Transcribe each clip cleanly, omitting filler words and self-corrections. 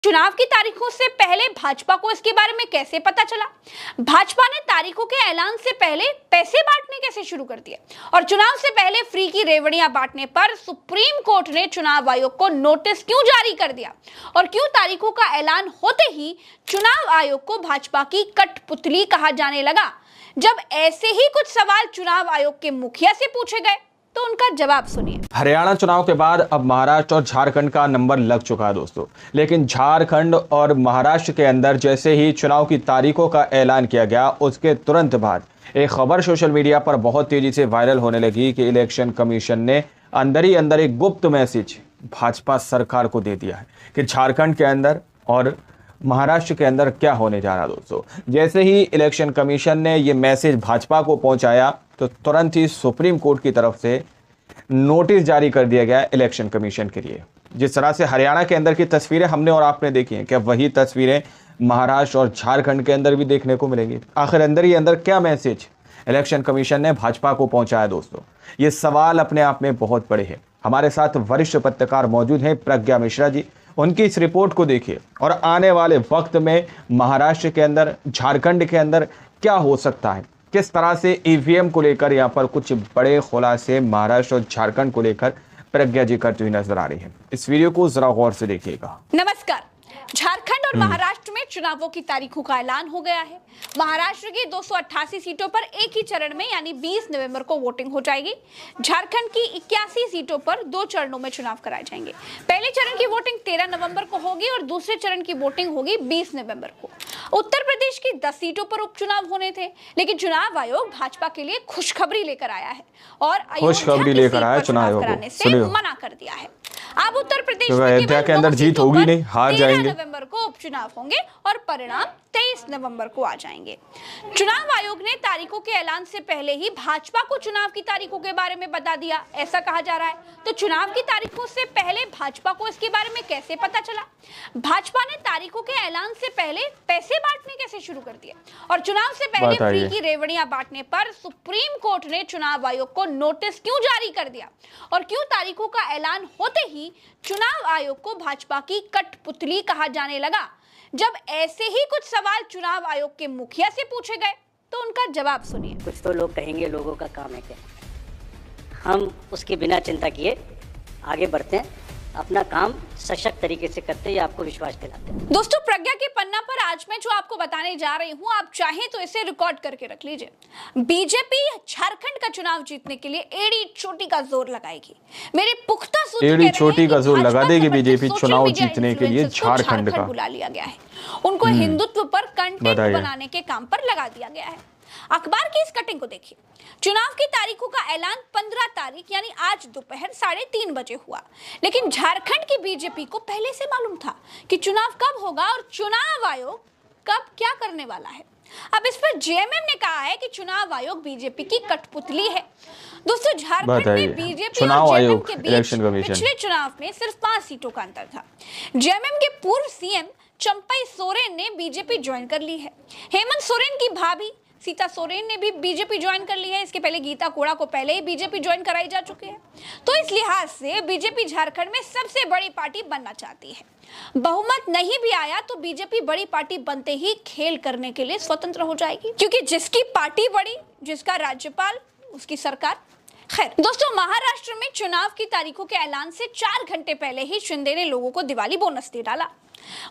चुनाव की तारीखों से पहले भाजपा को इसके बारे में कैसे पता चला? भाजपा ने तारीखों के ऐलान से पहले पैसे बांटने कैसे शुरू कर दिए? और चुनाव से पहले फ्री की रेवड़ियां बांटने पर सुप्रीम कोर्ट ने चुनाव आयोग को नोटिस क्यों जारी कर दिया? और क्यों तारीखों का ऐलान होते ही चुनाव आयोग को भाजपा की कठपुतली कहा जाने लगा? जब ऐसे ही कुछ सवाल चुनाव आयोग के मुखिया से पूछे गए तो उनका जवाब सुनिए। हरियाणा चुनाव के बाद अब महाराष्ट्र और झारखंड का नंबर लग चुका है दोस्तों, लेकिन झारखंड और महाराष्ट्र के अंदर जैसे ही चुनाव की तारीखों का ऐलान किया गया, उसके तुरंत बाद एक खबर सोशल मीडिया पर बहुत तेजी से वायरल होने लगी कि इलेक्शन कमीशन ने अंदर ही अंदर एक गुप्त मैसेज भाजपा सरकार को दे दिया है कि झारखंड के अंदर और महाराष्ट्र के अंदर क्या होने जा रहा है। दोस्तों, जैसे ही इलेक्शन कमीशन ने ये मैसेज भाजपा को पहुंचाया तो तुरंत ही सुप्रीम कोर्ट की तरफ से नोटिस जारी कर दिया गया इलेक्शन कमीशन के लिए। जिस तरह से हरियाणा के अंदर की तस्वीरें हमने और आपने देखी हैं, क्या वही तस्वीरें महाराष्ट्र और झारखंड के अंदर भी देखने को मिलेंगी? आखिर अंदर ही अंदर क्या मैसेज इलेक्शन कमीशन ने भाजपा को पहुंचाया? दोस्तों, ये सवाल अपने आप में बहुत बड़े हैं। हमारे साथ वरिष्ठ पत्रकार मौजूद हैं, प्रज्ञा मिश्रा जी। उनकी इस रिपोर्ट को देखिए और आने वाले वक्त में महाराष्ट्र के अंदर, झारखंड के अंदर क्या हो सकता है, किस तरह से ईवीएम को लेकर यहाँ पर कुछ बड़े खुलासे महाराष्ट्र और झारखंड को लेकर प्रज्ञा जी करती हुई नजर आ रही है। इस वीडियो को जरा गौर से देखिएगा। नमस्कार। झारखंड और महाराष्ट्र में चुनावों की तारीखों का ऐलान हो गया है। महाराष्ट्र की 288 सीटों पर एक ही चरण में यानी 20 नवंबर को वोटिंग हो जाएगी। झारखंड की 81 सीटों पर 2 चरणों में चुनाव कराए जाएंगे। पहले चरण की वोटिंग 13 नवंबर को होगी और दूसरे चरण की वोटिंग होगी 20 नवंबर को। उत्तर प्रदेश की 10 सीटों पर उपचुनाव होने थे, लेकिन चुनाव आयोग भाजपा के लिए खुशखबरी लेकर आया है और खुशखबरी लेकर आया चुनाव आयोग कराने से मना कर दिया है। अब उत्तर प्रदेश में अयोध्या के अंदर जीत होगी नहीं, हार जाएंगे। नवंबर को उपचुनाव होंगे और परिणाम 23 नवंबर को आ जाएंगे। चुनाव आयोग ने तारीखों के ऐलान से पहले ही भाजपा को चुनाव की तारीखों के बारे में बता दिया, ऐसा कहा जा रहा है। तो चुनाव की तारीखों से पहले भाजपा को इसके बारे में कैसे पता चला? भाजपा ने तारीखों के ऐलान से पहले पैसे बांटने कैसे शुरू कर दिए? और चुनाव से पहले फ्री की रेवड़ियां बांटने पर सुप्रीम कोर्ट ने चुनाव आयोग को नोटिस क्यों जारी कर दिया? और क्यों तारीखों का ऐलान होते ही चुनाव आयोग को भाजपा की कठपुतली कहा जाने लगा? जब ऐसे ही कुछ सवाल चुनाव आयोग के मुखिया से पूछे गए तो उनका जवाब सुनिए। कुछ तो लोग कहेंगे लोगों का काम है क्या, हम उसके बिना चिंता किए आगे बढ़ते हैं, अपना काम सशक्त तरीके से करते हैं, ये आपको विश्वास दिलाते हैं। दोस्तों, प्रज्ञा के पन्ना पर आज मैं जो आपको बताने जा रही हूँ, आप चाहें तो इसे रिकॉर्ड करके रख लीजिए। बीजेपी झारखंड का चुनाव जीतने के लिए एड़ी चोटी का जोर लगाएगी। मेरे पुख्ता सूत्र एड़ी चोटी का जोर लगा देगी बीजेपी चुनाव जीतने के लिए झारखंड का। बुला लिया गया है, उनको हिंदुत्व पर कंटेंट बनाने के काम पर लगा दिया गया है। अखबार की इस कटिंग को देखिए। चुनाव की तारीखों का ऐलान 15 तारीख यानी आज दोपहर 3:30 बजे हुआ, लेकिन झारखंड की बीजेपी को पहले से मालूम था कि चुनाव कब होगा और चुनाव आयोग कब क्या करने वाला है। अब इस पर जेएमएम ने कहा है कि चुनाव आयोग बीजेपी की कठपुतली है। दोस्तों, झारखंड में बीजेपी और जेएमएम के बीच पिछले चुनाव में सिर्फ 5 सीटों का अंतर था। जेएमएम के पूर्व सीएम चंपई सोरेन ने बीजेपी ज्वाइन कर ली है। हेमंत सोरेन की भाभी सीता सोरेन ने भी बीजेपी ज्वाइन कर ली है। इसके पहले गीता कोड़ा को पहले ही बीजेपी ज्वाइन कराई जा चुकी है। तो इस लिहाज से बीजेपी झारखंड में सबसे बड़ी पार्टी बनना चाहती है। बहुमत नहीं भी आया तो बीजेपी बड़ी पार्टी बनते ही खेल करने के लिए स्वतंत्र हो जाएगी, क्योंकि जिसकी पार्टी बड़ी, जिसका राज्यपाल, उसकी सरकार। खैर दोस्तों, महाराष्ट्र में चुनाव की तारीखों के ऐलान से 4 घंटे पहले ही शिंदे ने लोगों को दिवाली बोनस दे डाला।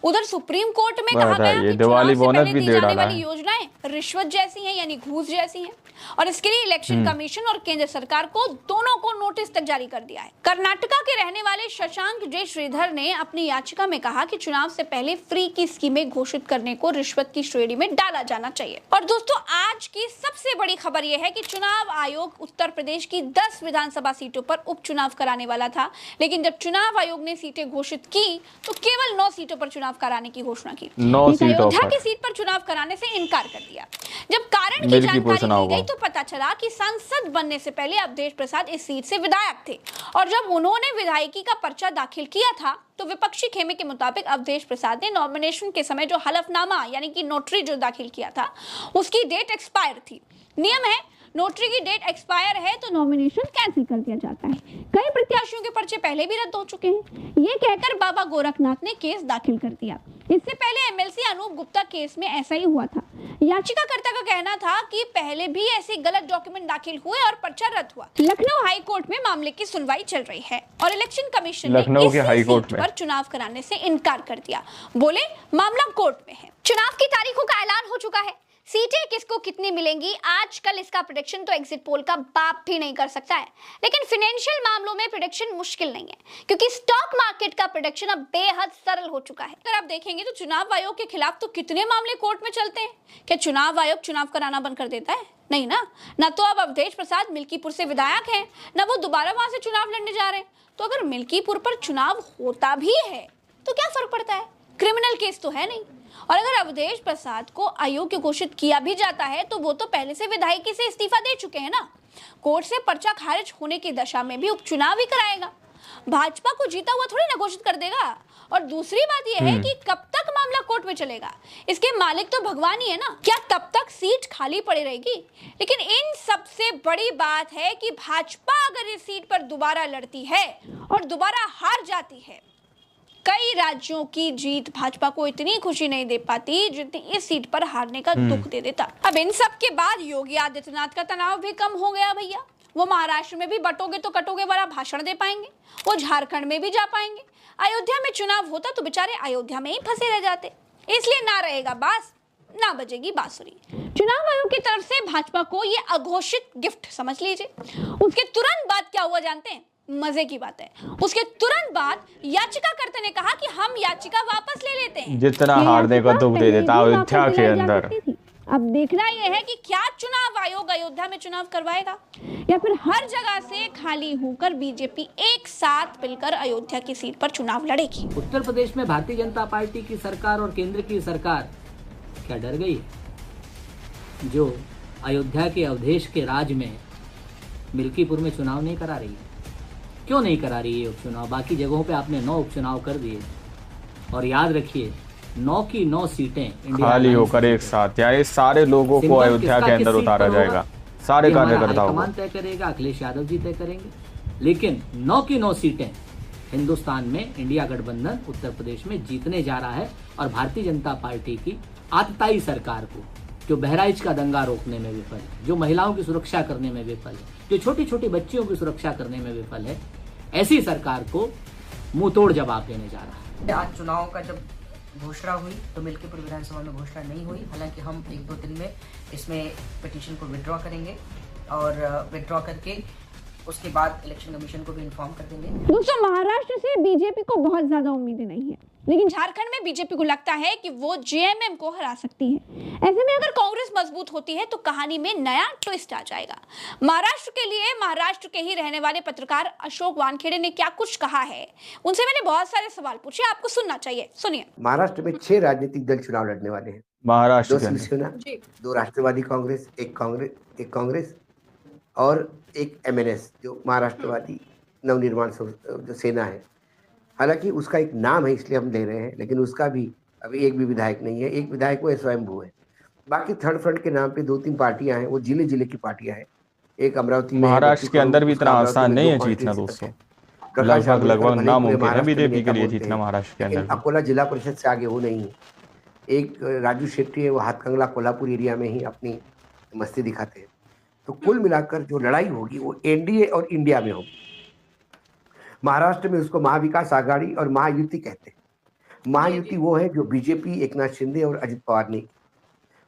उधर सुप्रीम कोर्ट में कहा गया कि दिवाली बोनस भी दे डाला है। योजनाएं रिश्वत जैसी हैं, यानी घूस जैसी हैं, और इसके लिए इलेक्शन कमीशन और केंद्र सरकार को दोनों को नोटिस तक जारी कर दिया है। कर्नाटका के रहने वाले शशांक जे श्रीधर ने अपनी याचिका में कहा कि चुनाव से पहले फ्री की स्कीमें घोषित करने को रिश्वत की श्रेणी में डाला जाना चाहिए। और दोस्तों, आज की सबसे बड़ी खबर यह है कि चुनाव आयोग उत्तर प्रदेश की 10 विधानसभा सीटों पर उपचुनाव कराने वाला था, लेकिन जब चुनाव आयोग ने सीटें घोषित की तो केवल 9 सीटों पर चुनाव कराने की घोषणा की। अयोध्या की सीट पर चुनाव कराने से इनकार कर दिया। जब कारण की जानकारी दी गई तो पता चला कि सांसद बनने से पहले अवधेश प्रसाद इस सीट से विधायक थे, और जब उन्होंने विधायकी का पर्चा दाखिल किया था तो विपक्षी खेमे के मुताबिक अवधेश प्रसाद ने नॉमिनेशन के समय जो हलफनामा यानी कि नोटरी जो दाखिल किया था, उसकी डेट एक्सपायर थी। नियम है, नोटरी की डेट एक्सपायर है तो नॉमिनेशन कैंसिल कर दिया जाता है। कई प्रत्याशियों के पर्चे पहले भी रद्द हो चुके हैं। ये कहकर बाबा गोरखनाथ ने केस दाखिल कर दिया। इससे पहले एमएलसी अनूप गुप्ता केस में ऐसा ही हुआ था। याचिकाकर्ता का कहना था कि पहले भी ऐसे गलत डॉक्यूमेंट दाखिल हुए और पर्चा रद्द हुआ। लखनऊ हाई कोर्ट में मामले की सुनवाई चल रही है और इलेक्शन कमीशन ने लखनऊ के हाई कोर्ट पर चुनाव कराने से इनकार कर दिया। बोले मामला कोर्ट में है। चुनाव की तारीखों का ऐलान हो चुका है। सीटें किसको कितनी मिलेंगी आजकल इसका प्रेडिक्शन तो एग्जिट पोल का बाप भी नहीं कर सकता है, लेकिन फाइनेंशियल मामलों में प्रेडिक्शन मुश्किल नहीं है क्योंकि स्टॉक मार्केट का प्रेडिक्शन अब बेहद सरल हो चुका है। अगर आप देखेंगे तो चुनाव आयोग के खिलाफ तो कितने मामले कोर्ट में चलते हैं। क्या चुनाव आयोग चुनाव कराना बंद कर देता है? नहीं ना तो अब अवधेश प्रसाद मिल्कीपुर से विधायक हैं, ना वो दोबारा वहां से चुनाव लड़ने जा रहे हैं। तो अगर मिल्कीपुर पर चुनाव होता भी है तो क्या फर्क पड़ता है? क्रिमिनल केस तो है नहीं। और अगर अवधेश प्रसाद को अयोग्य घोषित किया भी जाता है तो वो तो पहले से विधायकी से इस्तीफा दे चुके हैं ना। कोर्ट से पर्चा खारिज होने की दशा में भी उपचुनाव ही कराएगा। भाजपा को जीता हुआ थोड़ी ना घोषित कर देगा। और दूसरी बात यह है कि कब तक मामला कोर्ट में चलेगा, इसके मालिक तो भगवान ही है ना। क्या तब तक सीट खाली पड़ी रहेगी? लेकिन इन सबसे बड़ी बात है कि भाजपा अगर इस सीट पर दोबारा लड़ती है और दोबारा हार जाती है, कई राज्यों की जीत भाजपा को इतनी खुशी नहीं दे पाती जितनी इस सीट पर हारने का दुख दे देता। अब इन सब के बाद योगी आदित्यनाथ का तनाव भी कम हो गया भैया। वो महाराष्ट्र में भी बटोगे तो कटोगे वाला भाषण दे पाएंगे, वो झारखंड में भी जा पाएंगे। अयोध्या में चुनाव होता तो बेचारे अयोध्या में ही फंसे रह जाते। इसलिए ना रहेगा बांस ना बजेगी बांसुरी। चुनाव आयोग की तरफ से भाजपा को ये अघोषित गिफ्ट समझ लीजिए। उसके तुरंत बाद क्या हुआ जानते हैं? मजे की बात है, उसके तुरंत बाद याचिकाकर्ता ने कहा कि हम याचिका वापस ले लेते हैं। जितना हारने का दुख दे देता अयोध्या के अंदर। अब देखना यह है कि क्या चुनाव आयोग अयोध्या में चुनाव करवाएगा या फिर हर जगह से खाली होकर बीजेपी एक साथ मिलकर अयोध्या की सीट पर चुनाव लड़ेगी। उत्तर प्रदेश में भारतीय जनता पार्टी की सरकार और केंद्र की सरकार क्या डर गई है? जो अयोध्या के अवधेश के राज में मिल्कीपुर में चुनाव नहीं करा रही है। क्यों नहीं करा रही है उपचुनाव? बाकी जगहों पे आपने 9 उपचुनाव कर दिए और याद रखिए 9 की 9 सीटें खाली होकर एक साथ, यानी सारे लोगों को अयोध्या के अंदर उतारा जाएगा। सारे कार्यकर्ताओं को तय करेगा, अखिलेश यादव जी तय करेंगे। लेकिन 9 की 9 सीटें हिंदुस्तान में इंडिया गठबंधन उत्तर प्रदेश में जीतने जा रहा है। और भारतीय जनता पार्टी की आतताई सरकार को, जो बहराइच का दंगा रोकने में विफल है, जो महिलाओं की सुरक्षा करने में विफल है, जो छोटी छोटी बच्चियों की सुरक्षा करने में विफल है, ऐसी सरकार को मुंह तोड़ जवाब देने जा रहा है। आज चुनाव का जब घोषणा हुई तो मिल्कीपुर विधानसभा में घोषणा नहीं हुई। हालांकि हम 1-2 दिन में इसमें पिटीशन को विड्रॉ करेंगे और विड्रॉ करके उसके बाद इलेक्शन कमीशन को भी इन्फॉर्म कर देंगे। दोस्तों, महाराष्ट्र से बीजेपी को बहुत ज्यादा उम्मीदें नहीं है, लेकिन झारखंड में बीजेपी को लगता है कि वो जेएमएम को हरा सकती है। ऐसे में अगर कांग्रेस मजबूत होती है तो कहानी में नया ट्विस्ट आ जाएगा। महाराष्ट्र के लिए महाराष्ट्र के ही रहने वाले पत्रकार अशोक वानखेड़े ने क्या कुछ कहा है, उनसे मैंने बहुत सारे सवाल पूछे, आपको सुनना चाहिए, सुनिए। महाराष्ट्र में 6 राजनीतिक दल चुनाव लड़ने वाले हैं। महाराष्ट्र 2 शिवसेना, 2 राष्ट्रवादी कांग्रेस, एक कांग्रेस और एक एमएनएस जो महाराष्ट्रवादी नवनिर्माण जो सेना है। हालांकि उसका एक नाम है इसलिए हम ले रहे हैं, लेकिन उसका भी अभी एक भी विधायक नहीं है। एक विधायक वो स्वयंभू है। बाकी थर्ड फ्रंट के नाम पे 2-3 पार्टियां हैं, वो जिले की पार्टियां हैं। एक अमरावती में, महाराष्ट्र के अंदर भी इतना आसान नहीं है जीतना दोस्तों। लगभग नामुमकिन है बीजेपी के लिए जीतना महाराष्ट्र के अंदर। अकोला जिला परिषद से आगे वो नहीं है। एक राजू शेट्टी है, वो हाथकंगला कोल्हापुर एरिया में ही अपनी मस्ती दिखाते हैं। तो कुल मिलाकर जो लड़ाई होगी वो एनडीए और इंडिया में होगी। महाराष्ट्र में उसको महाविकास आघाड़ी और महायुति कहते हैं। महायुति वो है जो बीजेपी, एकनाथ शिंदे और अजित पवार ने,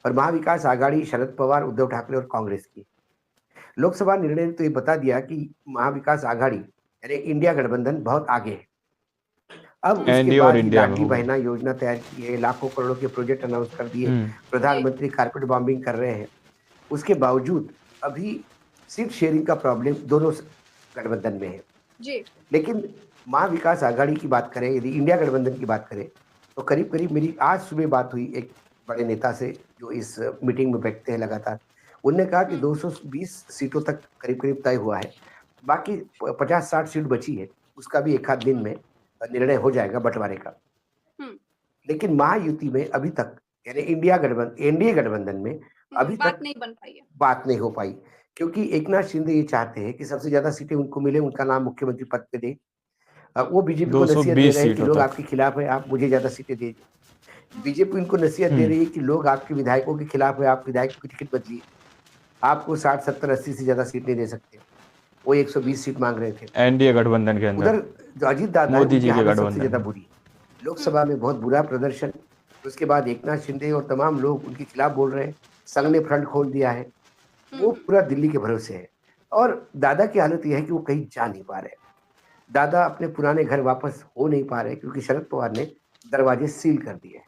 और महाविकास आघाड़ी शरद पवार, उद्धव ठाकरे और कांग्रेस की। लोकसभा निर्णय ने तो ये बता दिया कि महाविकास आघाड़ी यानी इंडिया गठबंधन बहुत आगे है। अब उसके बाद लाडली बहना योजना तैयार की है, लाखों करोड़ों के प्रोजेक्ट अनाउंस कर दिए, प्रधानमंत्री कारपेट बॉम्बिंग कर रहे हैं। उसके बावजूद अभी सीट शेयरिंग का प्रॉब्लम दोनों गठबंधन में है जी। लेकिन महाविकास आघाड़ी की बात करें, यदि इंडिया गठबंधन की बात करें, तो करीब करीब मेरी आज सुबह बात हुई एक बड़े नेता से जो इस मीटिंग में बैठते हैं लगातार। उन्होंने कहा कि 220 सीटों तक करीब तय हुआ है। बाकी 50-60 सीट बची है, उसका भी एक आध दिन में निर्णय हो जाएगा बंटवारे का। लेकिन महायुति में अभी तक यानी एनडीए गठबंधन में अभी तक नहीं बन पाई है, बात नहीं हो पाई। क्योंकि एकनाथ शिंदे ये चाहते हैं कि सबसे ज्यादा सीटें उनको मिले, उनका नाम मुख्यमंत्री पद पे दे। वो बीजेपी को नसीहत दे 220 रहे हैं कि सीटों लोग तक। आपके खिलाफ है, आप मुझे ज्यादा सीटें दीजिए। बीजेपी उनको नसीहत दे रही है कि लोग आपके विधायकों के खिलाफ है, आप विधायकों की टिकट बदलिए, आपको 60, 70, 80 से ज्यादा सीट नहीं दे सकते। वो 120 सीट मांग रहे थे। एनडीए गठबंधन के अंदर उधर जो अजीत दादा है, मोदी उनकी जी के हालत सबसे गठबंधन ज्यादा में। बुरी है। लोकसभा में बहुत बुरा प्रदर्शन, उसके बाद एकनाथ शिंदे और तमाम लोग उनके खिलाफ बोल रहे हैं। संघ ने फ्रंट खोल दिया है, वो पूरा दिल्ली के भरोसे है। और दादा की हालत यह है कि वो कहीं जा नहीं पा रहे। दादा अपने पुराने घर वापस हो नहीं पा रहे क्योंकि शरद पवार ने दरवाजे सील कर दिए हैं।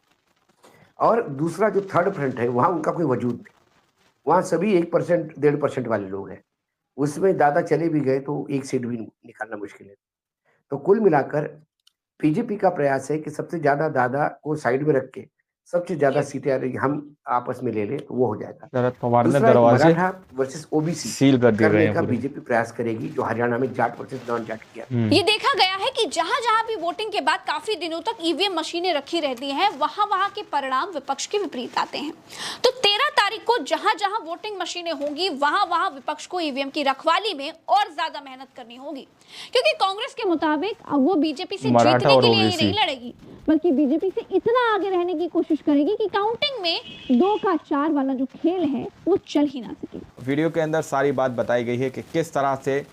और दूसरा जो थर्ड फ्रंट है, वहां उनका कोई वजूद नहीं। वहां सभी 1%, 1.5% वाले लोग हैं। उसमें दादा चले भी गए तो एक सीट भी निकालना मुश्किल है। तो कुल मिलाकर बीजेपी का प्रयास है कि सबसे ज्यादा दादा को साइड में रख के सबसे ज्यादा सीटें हम आपस में ले लें, तो वो हो जाएगा। शरद पवार ने दूसरा एक दरवाजे मराठा वर्सेस ओबीसी सील कर दिए गए करने हैं का पूरे। बीजेपी प्रयास करेगी, जो हरियाणा में जाट वर्सेस नॉन जाट किया। ये देखा गया है कि जहां जहां भी वोटिंग के बाद काफी दिनों तक ईवीएम मशीनें रखी रहती हैं, वहां वहां के परिणाम विपक्ष के विपरीत आते हैं। तो 13 तारीख को जहां जहां वोटिंग मशीनें होंगी, वहां वहां विपक्ष को ईवीएम की रखवाली में और ज्यादा मेहनत करनी होगी, क्योंकि कांग्रेस के मुताबिक अब वो बीजेपी से मराठा जीतने और के लिए ही ओबीसी। नहीं लड़ेगी, बल्कि बीजेपी से इतना आगे रहने की कोशिश करेगी कि काउंटिंग में 2 का 4 वाला जो खेल है वो चल ही ना सके। वीडियो के अंदर सारी बात बताई गई है कि किस तरह से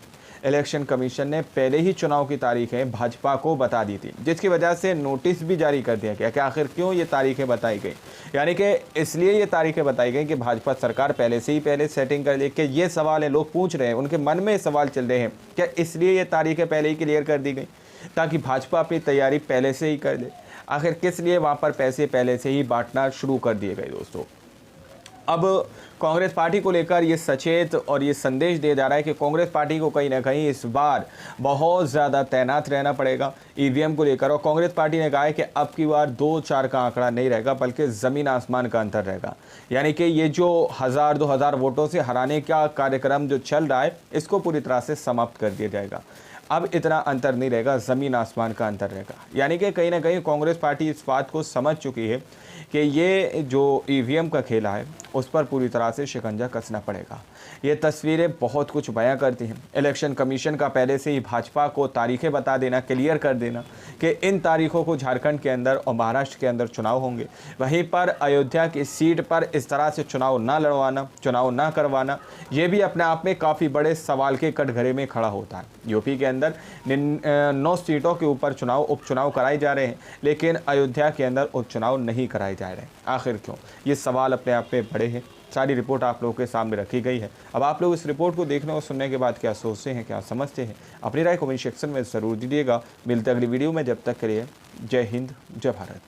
इलेक्शन कमीशन ने पहले ही चुनाव की तारीखें भाजपा को बता दी थी, जिसकी वजह से नोटिस भी जारी कर दिया गया कि आखिर क्यों ये तारीखें बताई गई। यानी कि इसलिए ये तारीखें बताई गई कि भाजपा सरकार पहले से ही सेटिंग कर ले। कि ये सवाल है, लोग पूछ रहे हैं, उनके मन में सवाल चल रहे हैं, क्या इसलिए ये तारीखें पहले ही क्लियर कर दी गई ताकि भाजपा अपनी तैयारी पहले से ही कर ले। आखिर किस लिए वहाँ पर पैसे पहले से ही बांटना शुरू कर दिए गए दोस्तों। अब कांग्रेस पार्टी को लेकर ये सचेत और ये संदेश दिया जा रहा है कि कांग्रेस पार्टी को कहीं ना कहीं इस बार बहुत ज़्यादा तैनात रहना पड़ेगा ईवीएम को लेकर। और कांग्रेस पार्टी ने कहा है कि अब की बार 2-4 का आंकड़ा नहीं रहेगा, बल्कि ज़मीन आसमान का अंतर रहेगा। यानी कि ये जो 1000-2000 वोटों से हराने का कार्यक्रम जो चल रहा है, इसको पूरी तरह से समाप्त कर दिया जाएगा। अब इतना अंतर नहीं रहेगा, ज़मीन आसमान का अंतर रहेगा। यानी कि कहीं ना कहीं कांग्रेस पार्टी इस बात को समझ चुकी है कि ये जो ईवीएम का खेला है उस पर पूरी तरह से शिकंजा कसना पड़ेगा। ये तस्वीरें बहुत कुछ बयां करती हैं। इलेक्शन कमीशन का पहले से ही भाजपा को तारीखें बता देना, क्लियर कर देना कि इन तारीखों को झारखंड के अंदर और महाराष्ट्र के अंदर चुनाव होंगे। वहीं पर अयोध्या की सीट पर इस तरह से चुनाव ना लड़वाना, चुनाव ना करवाना, ये भी अपने आप में काफ़ी बड़े सवाल के कटघरे में खड़ा होता है। यूपी के अंदर 9 सीटों के ऊपर उपचुनाव कराए जा रहे हैं, लेकिन अयोध्या के अंदर उपचुनाव नहीं कराए जा रहे हैं। आखिर क्यों? ये सवाल अपने आप में बड़े हैं। सारी रिपोर्ट आप लोगों के सामने रखी गई है। अब आप लोग इस रिपोर्ट को देखने और सुनने के बाद क्या सोचते हैं, क्या समझते हैं, अपनी राय कमेंट सेक्शन में ज़रूर दीजिएगा। मिलते अगली वीडियो में, जब तक के लिए जय हिंद, जय भारत।